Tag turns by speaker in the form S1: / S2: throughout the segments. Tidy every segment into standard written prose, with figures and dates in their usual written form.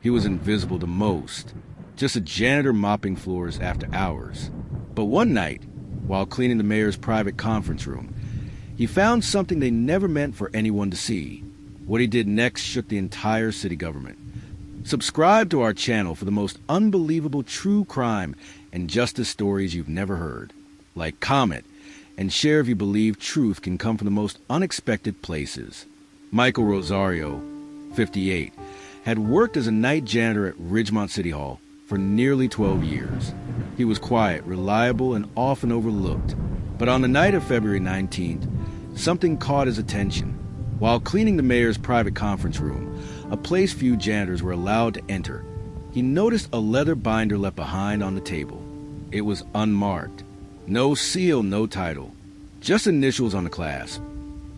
S1: He was invisible to most, just a janitor mopping floors after hours. But one night, while cleaning the mayor's private conference room, he found something they never meant for anyone to see. What he did next shook the entire city government. Subscribe to our channel for the most unbelievable true crime and justice stories you've never heard. Like, comment, and share if you believe truth can come from the most unexpected places. Michael Rosario, 58, had worked as a night janitor at Ridgemont City Hall for nearly 12 years. He was quiet, reliable, and often overlooked. But on the night of February 19th, something caught his attention. While cleaning the mayor's private conference room, a place few janitors were allowed to enter, he noticed a leather binder left behind on the table. It was unmarked. No seal, no title. Just initials on the clasp.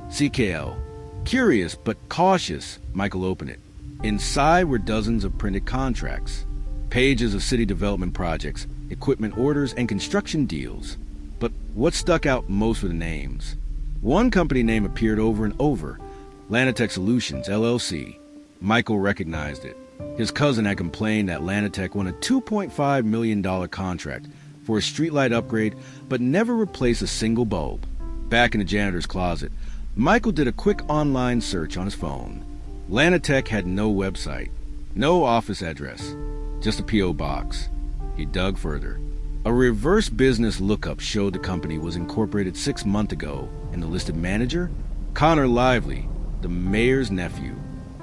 S1: CKL. Curious but cautious, Michael opened it. Inside were dozens of printed contracts, pages of city development projects, equipment orders, and construction deals. But what stuck out most were the names. One company name appeared over and over, Lanatech Solutions, LLC. Michael recognized it. His cousin had complained that Lanatech won a $2.5 million contract for a streetlight upgrade, but never replaced a single bulb. Back in the janitor's closet, Michael did a quick online search on his phone. Lanatech had no website, no office address, just a P.O. box. He dug further. A reverse business lookup showed the company was incorporated 6 months ago, and the listed manager? Connor Lively, the mayor's nephew.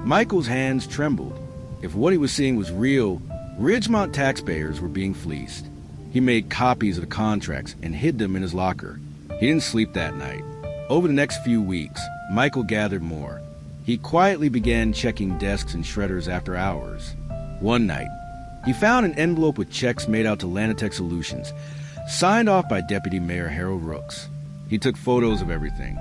S1: Michael's hands trembled. If what he was seeing was real, Ridgemont taxpayers were being fleeced. He made copies of the contracts and hid them in his locker. He didn't sleep that night. Over the next few weeks, Michael gathered more. He quietly began checking desks and shredders after hours. One night, he found an envelope with checks made out to Lanatech Solutions, signed off by Deputy Mayor Harold Rooks. He took photos of everything.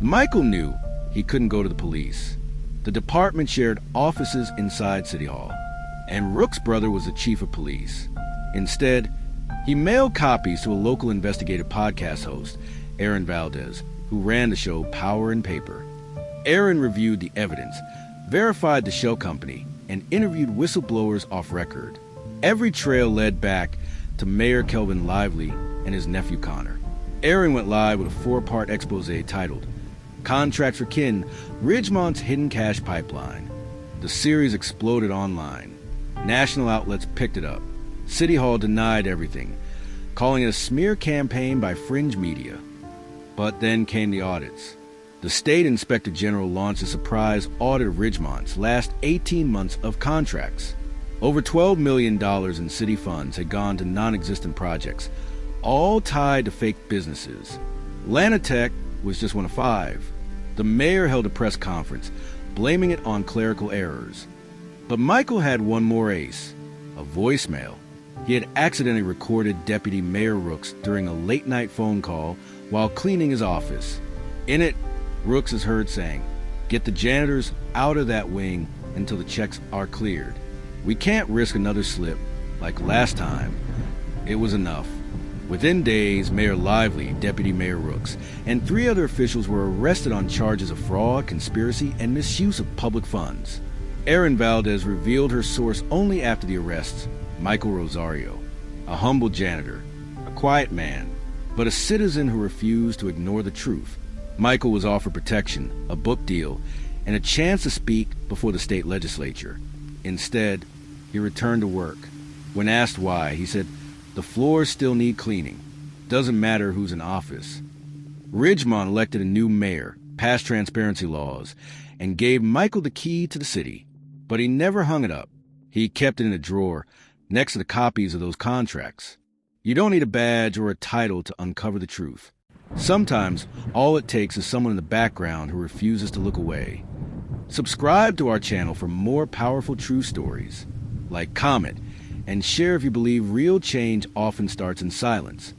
S1: Michael knew he couldn't go to the police. The department shared offices inside City Hall, and Rooks' brother was the chief of police. Instead, he mailed copies to a local investigative podcast host, Aaron Valdez, who ran the show Power and Paper. Aaron reviewed the evidence, verified the shell company, and interviewed whistleblowers off record. Every trail led back to Mayor Kelvin Lively and his nephew Connor. Aaron went live with a 4-part expose titled Contract for Kin, Ridgemont's Hidden Cash Pipeline. The series exploded online. National outlets picked it up. City Hall denied everything, calling it a smear campaign by fringe media. But then came the audits. The State Inspector General launched a surprise audit of Ridgemont's last 18 months of contracts. Over $12 million in city funds had gone to non-existent projects, all tied to fake businesses. Lanatech was just one of 5. The mayor held a press conference, blaming it on clerical errors. But Michael had one more ace, a voicemail. He had accidentally recorded Deputy Mayor Rooks during a late-night phone call while cleaning his office. In it, Rooks is heard saying, "Get the janitors out of that wing until the checks are cleared. We can't risk another slip like last time." It was enough. Within days, Mayor Lively, Deputy Mayor Rooks, and 3 other officials were arrested on charges of fraud, conspiracy, and misuse of public funds. Aaron Valdez revealed her source only after the arrests, Michael Rosario, a humble janitor, a quiet man, but a citizen who refused to ignore the truth. Michael was offered protection, a book deal, and a chance to speak before the state legislature. Instead, he returned to work. When asked why, he said, "The floors still need cleaning. Doesn't matter who's in office." Ridgemont elected a new mayor, passed transparency laws, and gave Michael the key to the city. But he never hung it up. He kept it in a drawer, next to the copies of those contracts. You don't need a badge or a title to uncover the truth. Sometimes, all it takes is someone in the background who refuses to look away. Subscribe to our channel for more powerful true stories. Like, comment, and share if you believe real change often starts in silence.